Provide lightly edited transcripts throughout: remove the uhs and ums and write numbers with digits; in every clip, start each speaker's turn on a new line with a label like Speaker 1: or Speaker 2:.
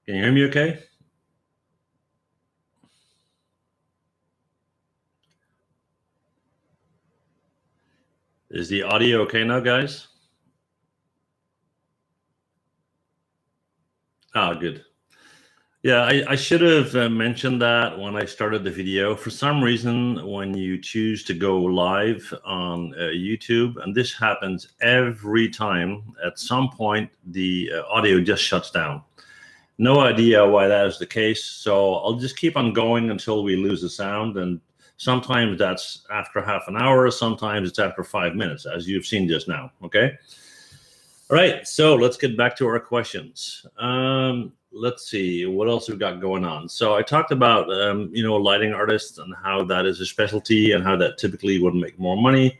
Speaker 1: Can you hear me okay? Is the audio okay now, guys? Ah, good. Yeah, I should have mentioned that when I started the video. For some reason, when you choose to go live on YouTube, and this happens every time, at some point, the audio just shuts down. No idea why that is the case. So I'll just keep on going until we lose the sound. And sometimes that's after half an hour. Sometimes it's after 5 minutes, as you've seen just now. Okay. All right. So let's get back to our questions. Let's see what else we've got going on. So I talked about, lighting artists and how that is a specialty and how that typically would make more money.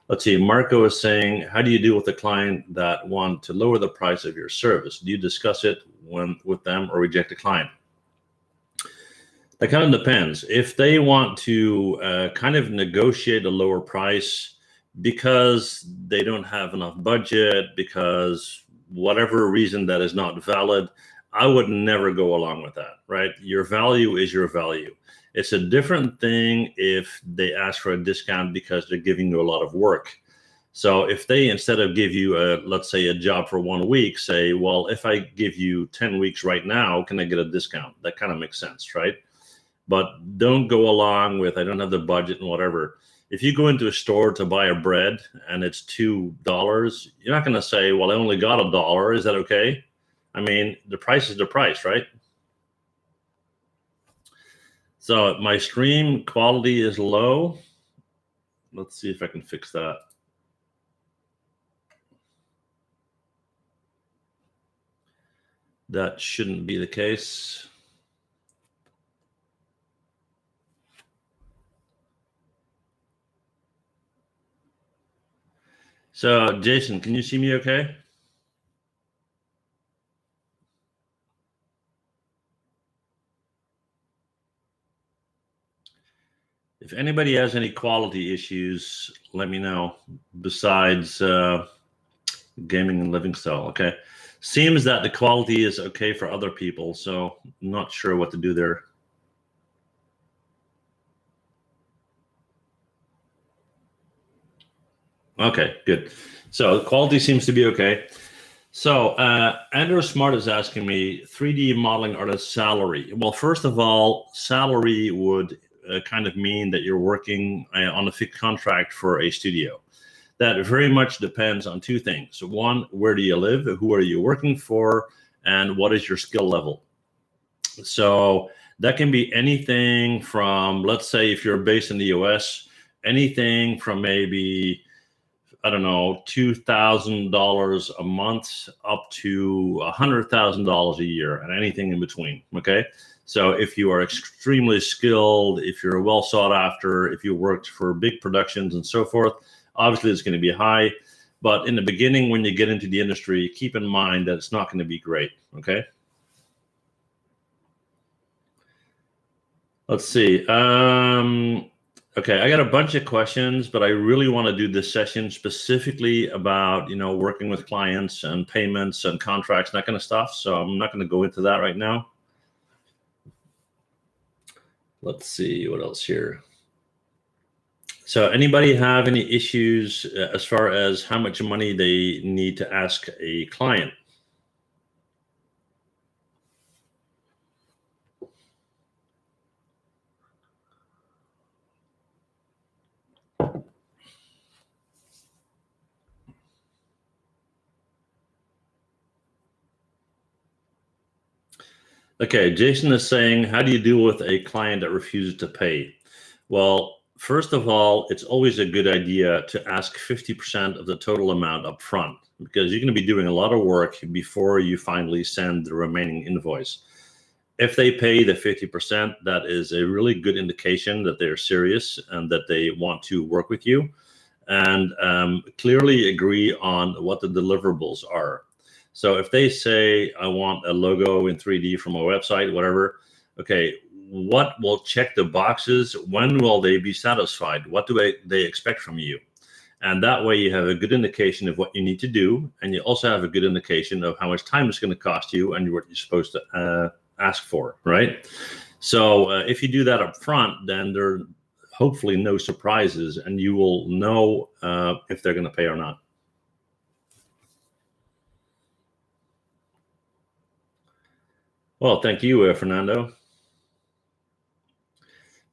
Speaker 1: Let's see, Marco is saying, how do you deal with a client that want to lower the price of your service? Do you discuss it with them or reject the client? That kind of depends. If they want to kind of negotiate a lower price because they don't have enough budget, because whatever reason that is not valid, I would never go along with that, right? Your value is your value. It's a different thing if they ask for a discount because they're giving you a lot of work. So if they, instead of give you let's say a job for 1 week, say, well, if I give you 10 weeks right now, can I get a discount? That kind of makes sense, right? But don't go along with, I don't have the budget and whatever. If you go into a store to buy a bread and it's $2, you're not going to say, well, I only got $1. Is that okay? I mean, the price is the price, right? So my stream quality is low. Let's see if I can fix that. That shouldn't be the case. So Jason, can you see me okay? If anybody has any quality issues, let me know, besides gaming and living style, okay? Seems that the quality is okay for other people, so I'm not sure what to do there. Okay, good. So the quality seems to be okay. So Andrew Smart is asking me, 3D modeling artist salary. Well, first of all, salary would kind of mean that you're working on a fixed contract for a studio. That very much depends on two things. One, where do you live? Who are you working for? And what is your skill level? So that can be anything from, let's say if you're based in the US, anything from maybe, I don't know, $2,000 a month up to $100,000 a year, and anything in between, okay? So if you are extremely skilled, if you're well sought after, if you worked for big productions and so forth, obviously it's going to be high. But in the beginning, when you get into the industry, keep in mind that it's not going to be great, okay? Let's see. Okay, I got a bunch of questions, but I really want to do this session specifically about, working with clients and payments and contracts and that kind of stuff. So I'm not going to go into that right now. Let's see what else here. So anybody have any issues as far as how much money they need to ask a client? Okay, Jason is saying, how do you deal with a client that refuses to pay? Well, first of all, it's always a good idea to ask 50% of the total amount up front, because you're going to be doing a lot of work before you finally send the remaining invoice. If they pay the 50%, that is a really good indication that they're serious and that they want to work with you, and clearly agree on what the deliverables are. So if they say, I want a logo in 3D from a website, whatever, okay, what will check the boxes? When will they be satisfied? What do they expect from you? And that way you have a good indication of what you need to do. And you also have a good indication of how much time it's going to cost you and what you're supposed to ask for, right? So if you do that up front, then there are hopefully no surprises, and you will know if they're going to pay or not. Well, thank you, Fernando.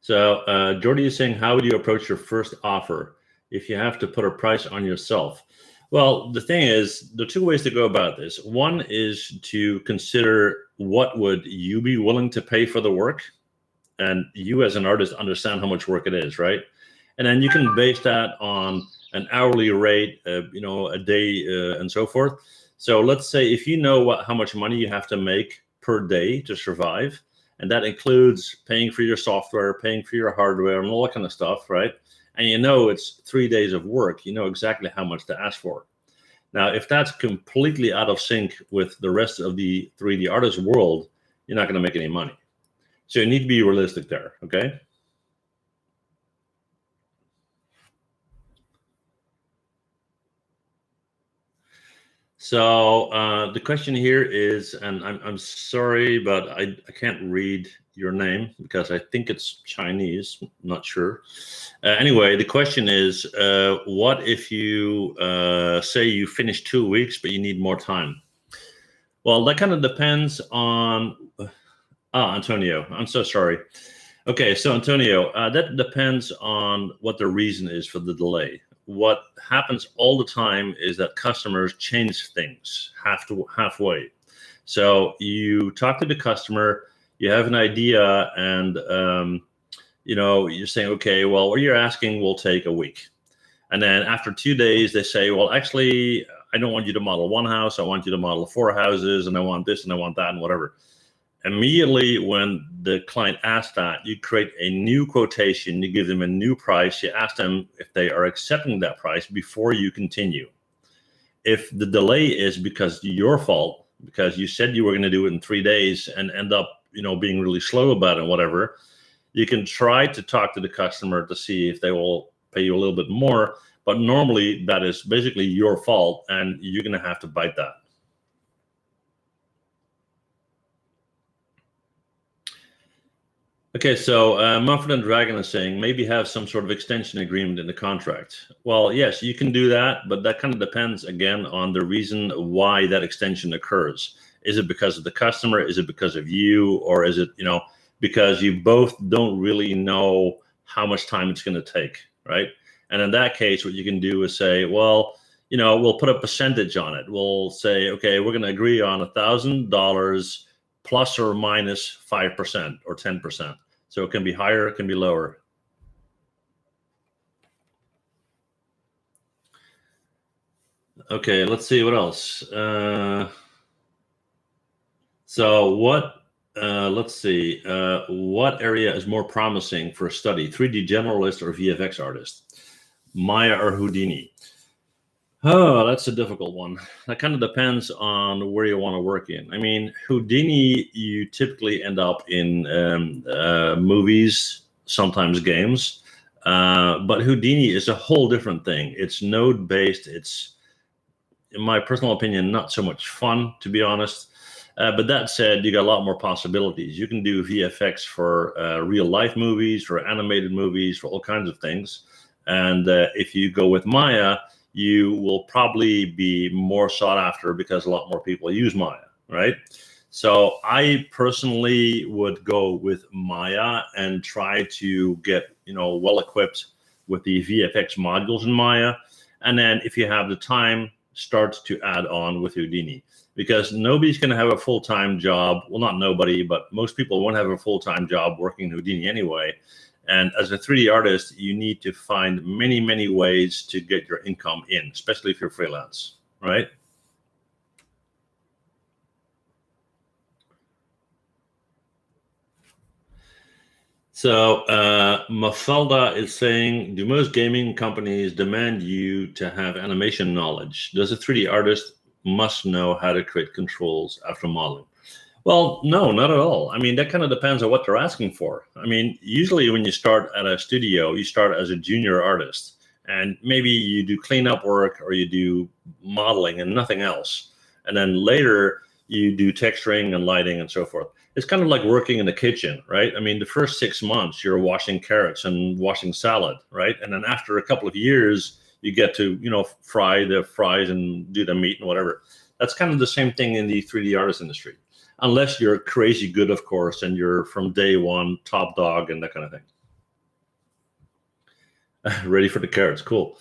Speaker 1: So Jordy is saying, how would you approach your first offer if you have to put a price on yourself? Well, the thing is, there are two ways to go about this. One is to consider what would you be willing to pay for the work, and you as an artist understand how much work it is, right? And then you can base that on an hourly rate, a day, and so forth. So let's say if you know how much money you have to make per day to survive, and that includes paying for your software, paying for your hardware, and all that kind of stuff, right? And you know it's 3 days of work, you know exactly how much to ask for. Now, if that's completely out of sync with the rest of the 3D artist world, you're not going to make any money. So you need to be realistic there, okay? So the question here is, and I'm sorry, but I can't read your name because I think it's Chinese, I'm not sure. Anyway, the question is, what if you say you finish 2 weeks, but you need more time? Well, that kind of depends on, Antonio, I'm so sorry. Okay, so Antonio, that depends on what the reason is for the delay. What happens all the time is that customers change things halfway. So you talk to the customer, you have an idea, and you're saying, okay, well, what you're asking will take a week. And then after 2 days, they say, well, actually, I don't want you to model one house. I want you to model 4 houses, and I want this, and I want that, and whatever. Immediately when the client asks that, you create a new quotation, you give them a new price, you ask them if they are accepting that price before you continue. If the delay is because your fault, because you said you were going to do it in 3 days and end up, being really slow about it, whatever, you can try to talk to the customer to see if they will pay you a little bit more. But normally that is basically your fault, and you're going to have to bite that. Okay, so Manfrotto Dragon is saying maybe have some sort of extension agreement in the contract. Well, yes, you can do that, but that kind of depends, again, on the reason why that extension occurs. Is it because of the customer? Is it because of you? Or is it, because you both don't really know how much time it's going to take, right? And in that case, what you can do is say, well, we'll put a percentage on it. We'll say, okay, we're going to agree on $1,000 plus or minus 5% or 10%. So it can be higher, it can be lower. Okay, let's see what else. Let's see, what area is more promising for a study, 3D generalist or VFX artist? Maya or Houdini? Oh, that's a difficult one. That kind of depends on where you want to work in. I mean, Houdini, you typically end up in movies, sometimes games. But Houdini is a whole different thing. It's node-based. It's, in my personal opinion, not so much fun, to be honest. But that said, you got a lot more possibilities. You can do VFX for real-life movies, for animated movies, for all kinds of things. And if you go with Maya, you will probably be more sought after because a lot more people use Maya, right? So I personally would go with Maya and try to get, well equipped with the VFX modules in Maya. And then if you have the time, start to add on with Houdini, because nobody's going to have a full-time job. Well, not nobody, but most people won't have a full-time job working Houdini anyway. And as a 3D artist, you need to find many, many ways to get your income in, especially if you're freelance, right? So Mafalda is saying, do most gaming companies demand you to have animation knowledge? Does a 3D artist must know how to create controls after modeling? Well, no, not at all. I mean, that kind of depends on what they're asking for. I mean, usually when you start at a studio, you start as a junior artist. and maybe you do cleanup work or you do modeling and nothing else. And then later you do texturing and lighting and so forth. It's kind of like working in the kitchen, right? I mean, the first 6 months you're washing carrots and washing salad, right? And then after a couple of years, you get to, fry the fries and do the meat and whatever. That's kind of the same thing in the 3D artist industry, unless you're crazy good, of course, and you're from day one top dog and that kind of thing. Ready for the carrots, cool.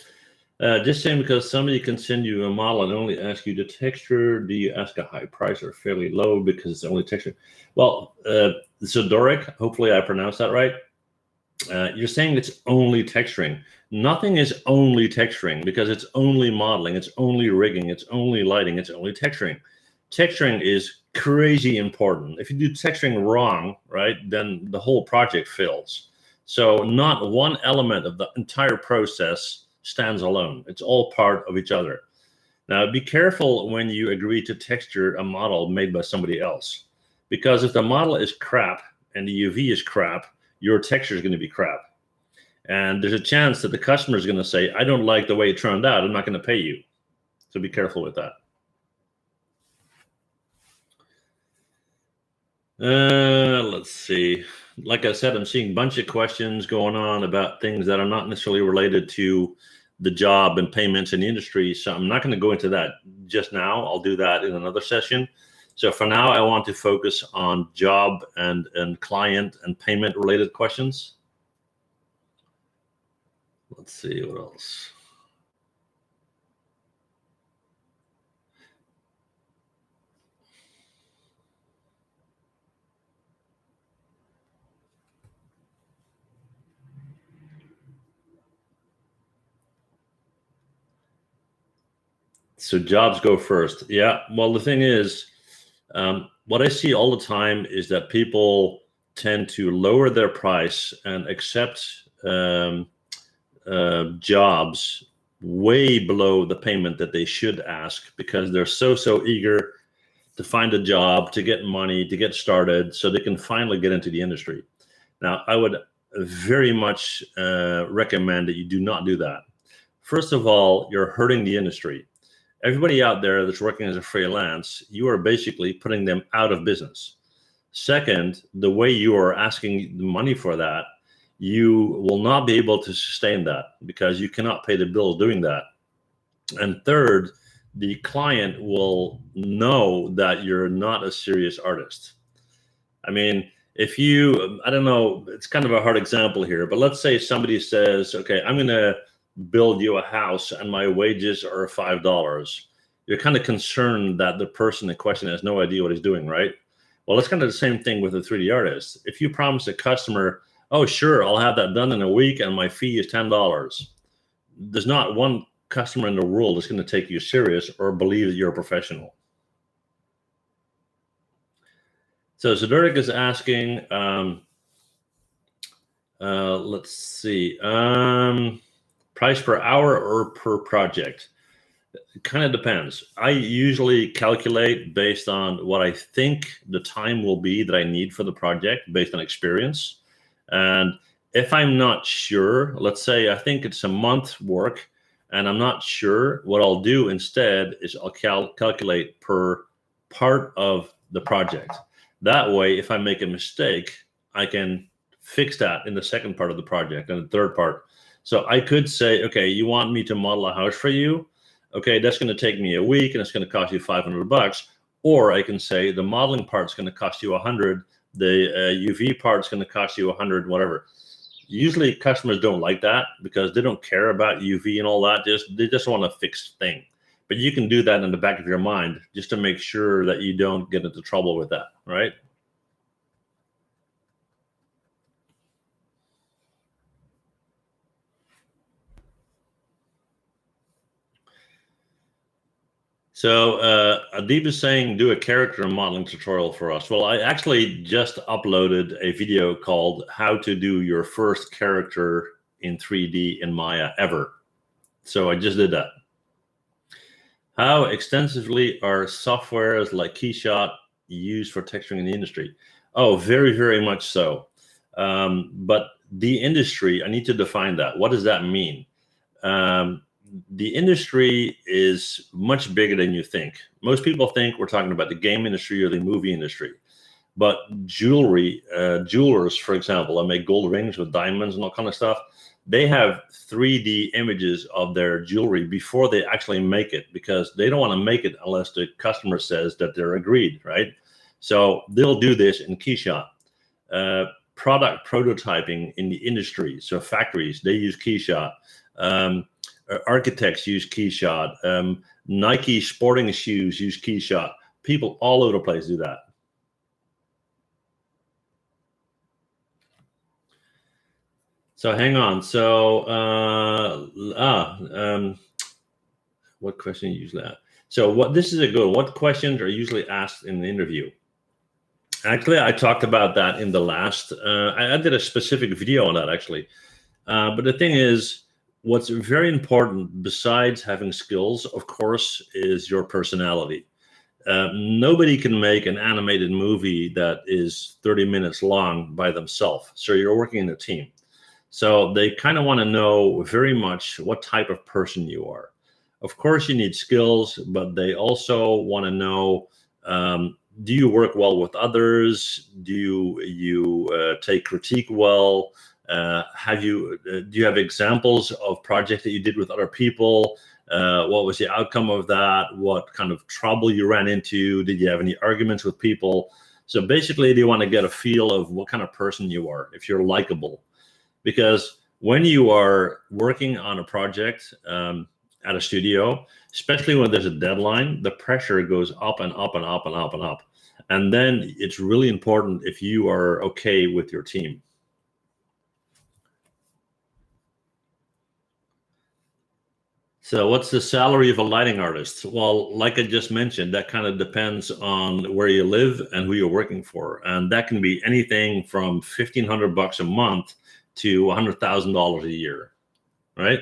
Speaker 1: Just saying, because somebody can send you a model and only ask you to texture, do you ask a high price or fairly low because it's only texture? Well, so Doric, hopefully I pronounced that right. You're saying it's only texturing. Nothing is only texturing, because it's only modeling, it's only rigging, it's only lighting, it's only texturing. Texturing is crazy important. If you do texturing wrong, right, then the whole project fails. So not one element of the entire process stands alone. It's all part of each other. Now, be careful when you agree to texture a model made by somebody else, because if the model is crap and the UV is crap, your texture is going to be crap. And there's a chance that the customer is going to say, I don't like the way it turned out, I'm not going to pay you. So be careful with that. Let's see. Like I said, I'm seeing a bunch of questions going on about things that are not necessarily related to the job and payments in the industry. So I'm not going to go into that just now. I'll do that in another session. So for now, I want to focus on job and client and payment related questions. Let's see what else. So jobs go first. Yeah, well, the thing is, what I see all the time is that people tend to lower their price and accept jobs way below the payment that they should ask, because they're so eager to find a job, to get money, to get started, so they can finally get into the industry. Now, I would very much recommend that you do not do that. First of all, you're hurting the industry. Everybody out there that's working as a freelance, you are basically putting them out of business. Second, the way you are asking the money for that, you will not be able to sustain that, because you cannot pay the bills doing that. And third, the client will know that you're not a serious artist. I mean, if you, I don't know, it's kind of a hard example here, but let's say somebody says, okay, I'm going to build you a house and my wages are $5. You're kind of concerned that the person in question has no idea what he's doing, right? Well, it's kind of the same thing with a 3D artist. If you promise a customer, oh, sure, I'll have that done in a week and my fee is $10, there's not one customer in the world that's going to take you serious or believe that you're a professional. So Zeduric is asking, let's see, price per hour or per project? It kind of depends. I usually calculate based on what I think the time will be that I need for the project based on experience. And if I'm not sure, let's say I think it's a month work and I'm not sure, what I'll do instead is I'll calculate per part of the project. That way, if I make a mistake, I can fix that in the second part of the project and the third part. So I could say, okay, you want me to model a house for you? Okay, that's going to take me a week and it's going to cost you $500. Or I can say the modeling part's going to cost you 100, the UV part's going to cost you 100, whatever. Usually customers don't like that because they don't care about UV and all that. They just want a fixed thing. But you can do that in the back of your mind just to make sure that you don't get into trouble with that, right? So Adib is saying, do a character modeling tutorial for us. Well, I actually just uploaded a video called How to Do Your First Character in 3D in Maya Ever. So I just did that. How extensively are softwares like Keyshot used for texturing in the industry? Oh, very, very much so. But the industry, I need to define that. What does that mean? the industry is much bigger than you think. Most people think we're talking about the game industry or the movie industry. But jewelry, jewelers, for example, that make gold rings with diamonds and all kind of stuff, they have 3D images of their jewelry before they actually make it, because they don't want to make it unless the customer says that they're agreed, right? So they'll do this in KeyShot. Product prototyping in the industry, so factories, they use KeyShot. Architects use KeyShot. Nike sporting shoes use KeyShot. People all over the place do that. So hang on. So what question you usually ask? So this is a good. What questions are usually asked in the interview? Actually, I talked about that in the last. I did a specific video on that actually. But the thing is, what's very important besides having skills, of course, is your personality. Nobody can make an animated movie that is 30 minutes long by themselves. So you're working in a team. So they kind of want to know very much what type of person you are. Of course, you need skills, but they also want to know, do you work well with others? Do you take critique well? Do you have examples of projects that you did with other people? What was the outcome of that? What kind of trouble you ran into? Did you have any arguments with people? So basically, they want to get a feel of what kind of person you are, if you're likable. Because when you are working on a project at a studio, especially when there's a deadline, the pressure goes up and up and up and up and up. And then it's really important if you are okay with your team. So what's the salary of a lighting artist? Well, like I just mentioned, that kind of depends on where you live and who you're working for. And that can be anything from $1,500 a month to $100,000 a year, right?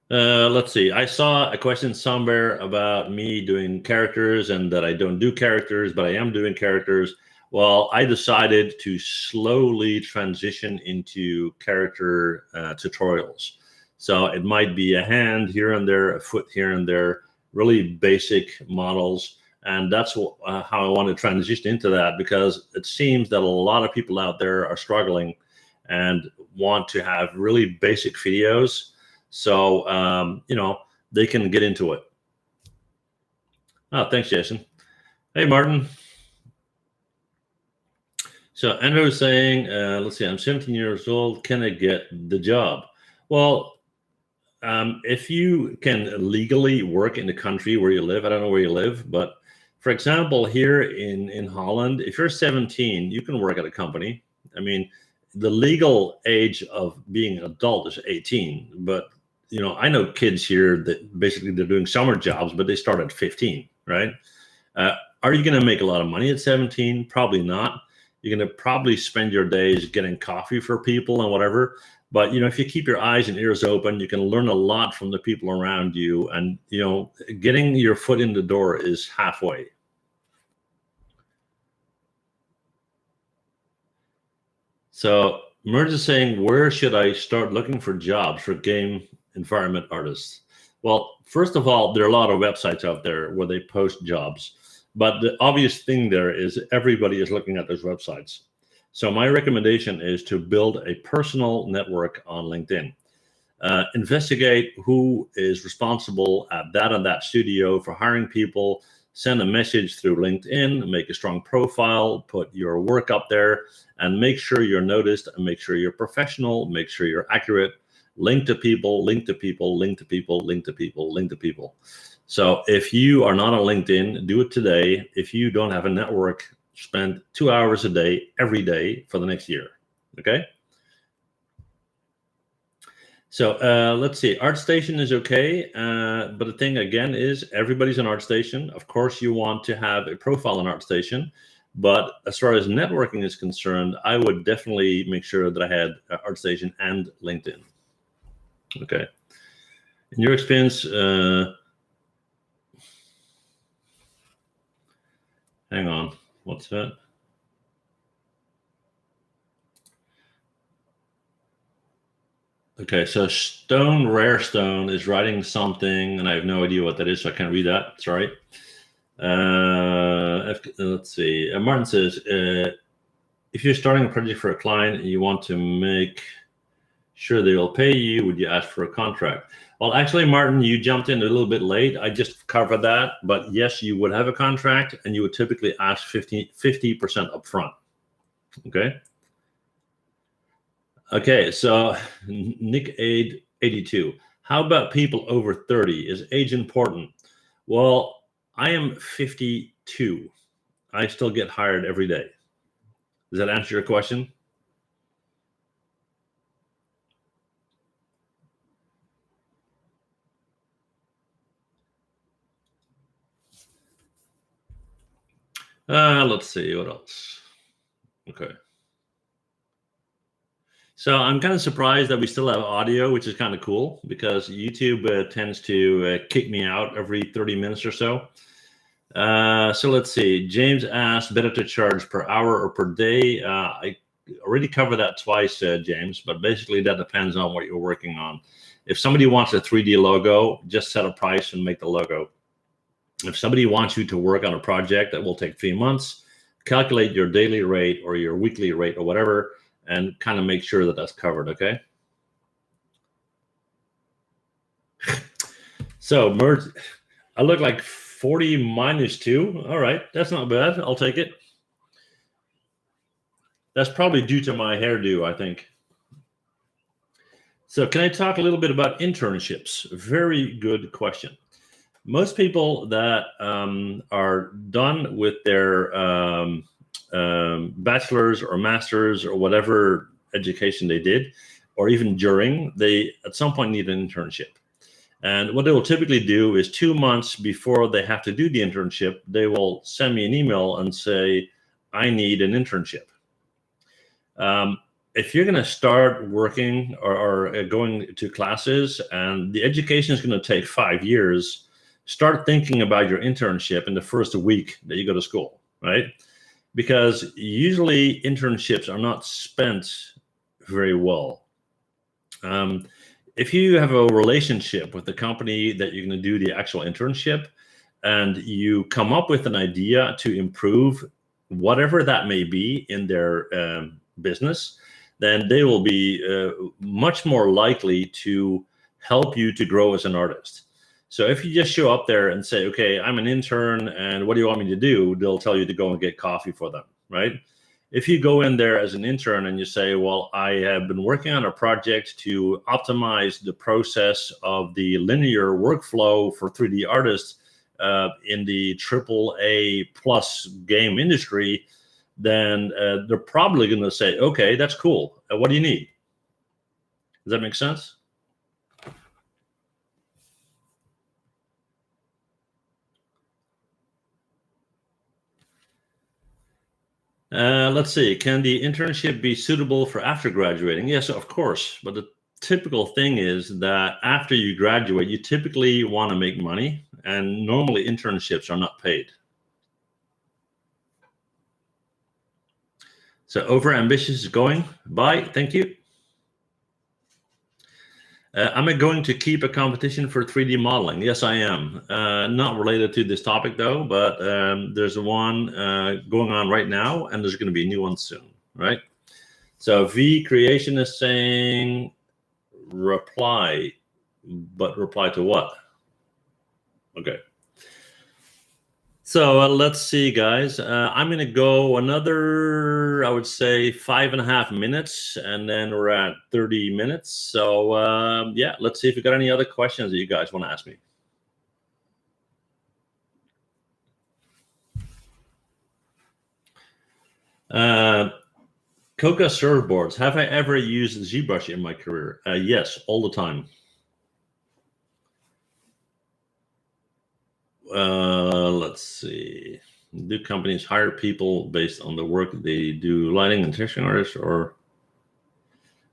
Speaker 1: Let's see. I saw a question somewhere about me doing characters and that I don't do characters, but I am doing characters. Well, I decided to slowly transition into character tutorials. So it might be a hand here and there, a foot here and there, really basic models. And that's how I want to transition into that, because it seems that a lot of people out there are struggling and want to have really basic videos. So, they can get into it. Oh, thanks, Jason. Hey, Martin. So Andrew is saying, let's see, I'm 17 years old. Can I get the job? Well, if you can legally work in the country where you live, I don't know where you live, but for example, here in Holland, if you're 17, you can work at a company. I mean, the legal age of being an adult is 18, but I know kids here that basically they're doing summer jobs, but they start at 15, right? Are you going to make a lot of money at 17? Probably not. You're going to probably spend your days getting coffee for people and whatever. But, if you keep your eyes and ears open, you can learn a lot from the people around you. And, getting your foot in the door is halfway. So Merge is saying, where should I start looking for jobs for game environment artists? Well, first of all, there are a lot of websites out there where they post jobs. But the obvious thing there is everybody is looking at those websites. So my recommendation is to build a personal network on LinkedIn. Investigate who is responsible at that and that studio for hiring people. Send a message through LinkedIn, make a strong profile, put your work up there, and make sure you're noticed, and make sure you're professional, make sure you're accurate. Link to people, link to people, link to people, link to people, link to people. So if you are not on LinkedIn, do it today. If you don't have a network, spend 2 hours a day, every day for the next year, okay? So let's see, ArtStation is okay, but the thing again is everybody's on ArtStation. Of course, you want to have a profile on ArtStation, but as far as networking is concerned, I would definitely make sure that I had ArtStation and LinkedIn. Okay. In your experience, hang on, what's that? Okay, so Stone Rare Stone is writing something, and I have no idea what that is, so I can't read that. Sorry. Let's see. Martin says, if you're starting a project for a client and you want to make sure they will pay you, would you ask for a contract? Well, actually, Martin, you jumped in a little bit late. I just covered that. But yes, you would have a contract, and you would typically ask 50% upfront. Okay. Okay, so Nick 82. How about people over 30? Is age important? Well, I am 52. I still get hired every day. Does that answer your question? Let's see, what else? Okay. So I'm kind of surprised that we still have audio, which is kind of cool because YouTube tends to kick me out every 30 minutes or so. So let's see. James asked, better to charge per hour or per day? I already covered that twice, James, but basically that depends on what you're working on. If somebody wants a 3D logo, just set a price and make the logo. If somebody wants you to work on a project that will take 3 months, calculate your daily rate or your weekly rate or whatever, and kind of make sure that that's covered, okay? So merge, I look like 40 minus 2. All right, that's not bad. I'll take it. That's probably due to my hairdo, I think. So can I talk a little bit about internships? Very good question. Most people that are done with their bachelor's or master's or whatever education they did, or even during, they at some point need an internship. And what they will typically do is 2 months before they have to do the internship, they will send me an email and say, I need an internship. If you're going to start working or going to classes and the education is going to take 5 years, start thinking about your internship in the first week that you go to school, right? Because usually internships are not spent very well. If you have a relationship with the company that you're going to do the actual internship and you come up with an idea to improve whatever that may be in their business, then they will be much more likely to help you to grow as an artist. So if you just show up there and say, okay, I'm an intern and what do you want me to do? They'll tell you to go and get coffee for them, right? If you go in there as an intern and you say, well, I have been working on a project to optimize the process of the linear workflow for 3D artists in the AAA plus game industry, then they're probably going to say, okay, that's cool. What do you need? Does that make sense? Let's see. Can the internship be suitable for after graduating? Yes, of course. But the typical thing is that after you graduate, you typically want to make money, and normally internships are not paid. So overambitious is going. Bye. Thank you. Am I going to keep a competition for 3D modeling? Yes, I am. Not related to this topic, though, but there's one going on right now, and there's going to be a new one soon, right? So V Creation is saying reply, but reply to what? Okay. So let's see, guys. I'm going to go another, I would say, 5.5 minutes, and then we're at 30 minutes. So yeah, let's see if you got any other questions that you guys want to ask me. Coca surfboards. Have I ever used ZBrush in my career? Yes, all the time. Let's see. Do companies hire people based on the work they do, lighting and texturing artists, or?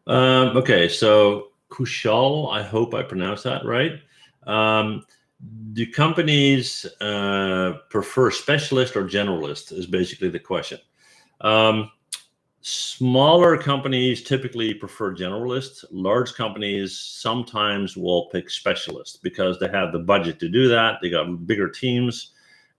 Speaker 1: Okay, so Kushal, I hope I pronounced that right. Do companies prefer specialist or generalist is basically the question. Smaller companies typically prefer generalists. Large companies sometimes will pick specialists because they have the budget to do that. They got bigger teams,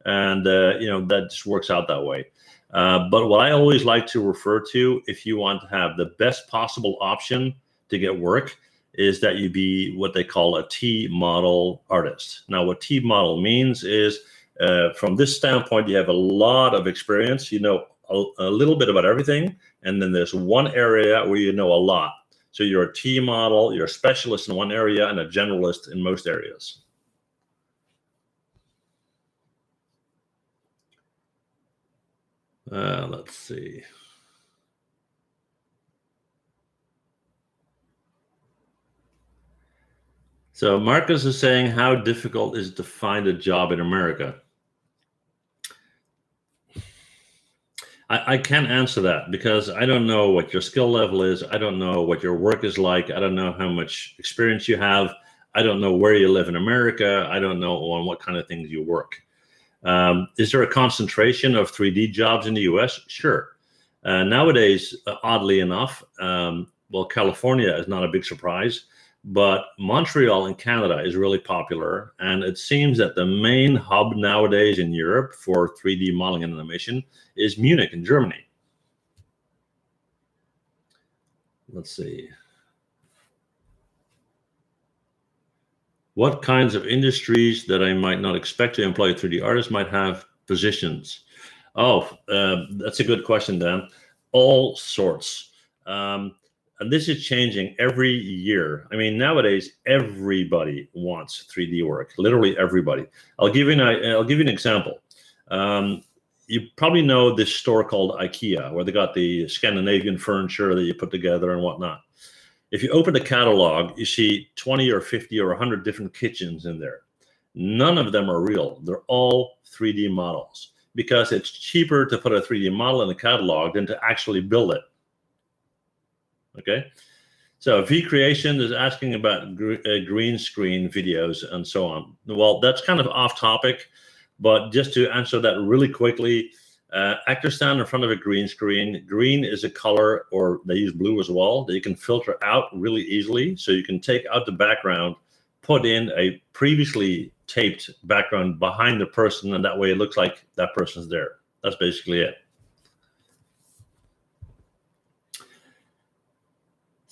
Speaker 1: and that just works out that way. But what I always like to refer to, if you want to have the best possible option to get work, is that you be what they call a T model artist. Now, what T model means is, from this standpoint, you have a lot of experience. You know a little bit about everything, and then there's one area where you know a lot. So you're a T model, you're a specialist in one area, and a generalist in most areas. Let's see. So Marcus is saying, how difficult is it to find a job in America? I can't answer that because I don't know what your skill level is. I don't know what your work is like. I don't know how much experience you have. I don't know where you live in America. I don't know on what kind of things you work. Is there a concentration of 3D jobs in the US? Sure. Nowadays, oddly enough, well, California is not a big surprise, but Montreal in Canada is really popular. And it seems that the main hub nowadays in Europe for 3D modeling and animation is Munich in Germany. Let's see. What kinds of industries that I might not expect to employ a 3D artist might have positions? Oh, that's a good question, Dan. All sorts. And this is changing every year. I mean, nowadays, everybody wants 3D work, literally everybody. I'll give you an example. You probably know this store called IKEA, where they got the Scandinavian furniture that you put together and whatnot. If you open the catalog, you see 20 or 50 or 100 different kitchens in there. None of them are real. They're all 3D models because it's cheaper to put a 3D model in the catalog than to actually build it. Okay, so V Creation is asking about green screen videos and so on. Well, that's kind of off topic, but just to answer that really quickly, actors stand in front of a green screen. Green is a color, or they use blue as well, that you can filter out really easily. So you can take out the background, put in a previously taped background behind the person, and that way it looks like that person's there. That's basically it.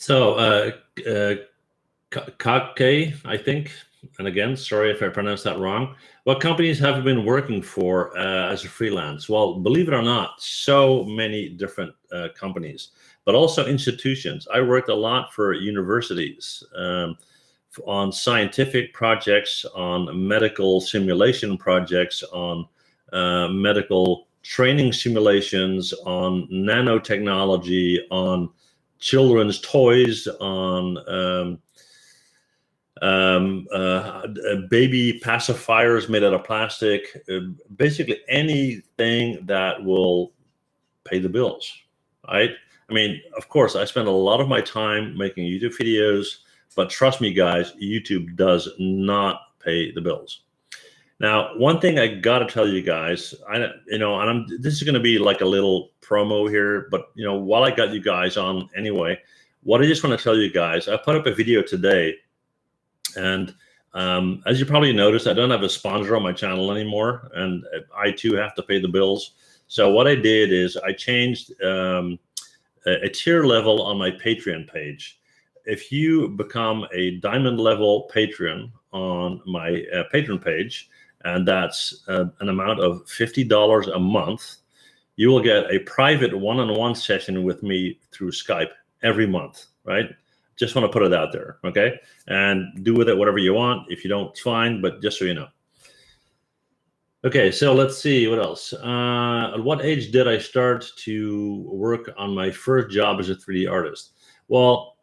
Speaker 1: So Kake, I think, and again, sorry if I pronounced that wrong. What companies have you been working for as a freelance? Well, believe it or not, so many different companies, but also institutions. I worked a lot for universities on scientific projects, on medical simulation projects, on medical training simulations, on nanotechnology, on children's toys, on baby pacifiers made out of plastic, basically anything that will pay the bills, right? I mean, of course, I spend a lot of my time making YouTube videos, but trust me, guys, YouTube does not pay the bills. Now, one thing I got to tell you guys, this is going to be like a little promo here, but while I got you guys on anyway, what I just want to tell you guys, I put up a video today, and as you probably noticed, I don't have a sponsor on my channel anymore, and I too have to pay the bills. So what I did is I changed a tier level on my Patreon page. If you become a diamond level patron on my Patreon page, and that's an amount of $50 a month, you will get a private one-on-one session with me through Skype every month, right? Just want to put it out there, okay? And do with it whatever you want. If you don't, it's fine, but just so you know. Okay, so let's see, what else? At what age did I start to work on my first job as a 3D artist? Well,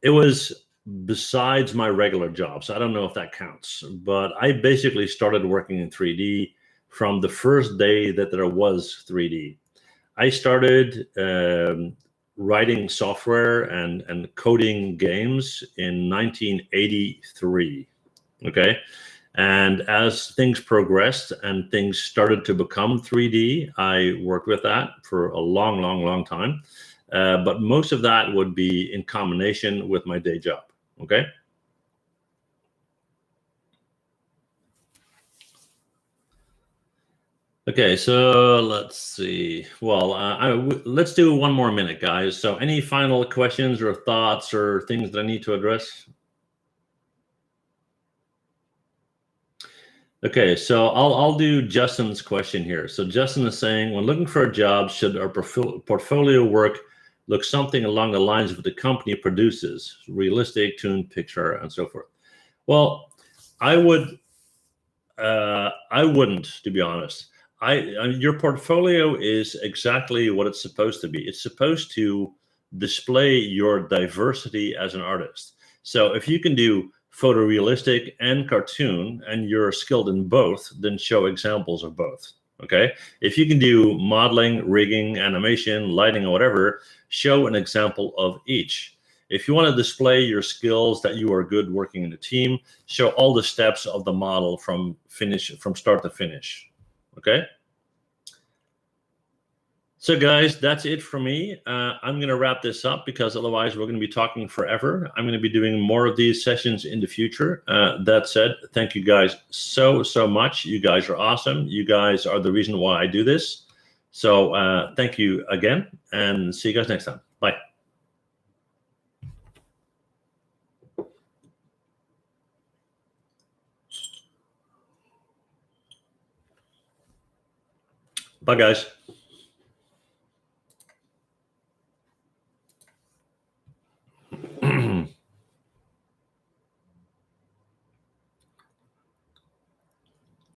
Speaker 1: it was besides my regular jobs. I don't know if that counts, but I basically started working in 3D from the first day that there was 3D. I started writing software and coding games in 1983, okay? And as things progressed and things started to become 3D, I worked with that for a long, long, long time. but most of that would be in combination with my day job. Okay. Okay, so let's see. Well, let's do 1 more minute, guys. So any final questions or thoughts or things that I need to address? Okay, so I'll do Justin's question here. So Justin is saying, when looking for a job, should our portfolio work look something along the lines of what the company produces, realistic, tuned picture, and so forth? Well, I wouldn't, to be honest. Your portfolio is exactly what it's supposed to be. It's supposed to display your diversity as an artist. So if you can do photorealistic and cartoon and you're skilled in both, then show examples of both. Okay. If you can do modeling, rigging, animation, lighting, or whatever, show an example of each. If you want to display your skills that you are good working in a team, show all the steps of the model from start to finish. Okay. So guys, that's it for me. I'm going to wrap this up because otherwise we're going to be talking forever. I'm going to be doing more of these sessions in the future. That said, thank you guys so much. You guys are awesome. You guys are the reason why I do this. So thank you again, and see you guys next time. Bye. Bye, guys.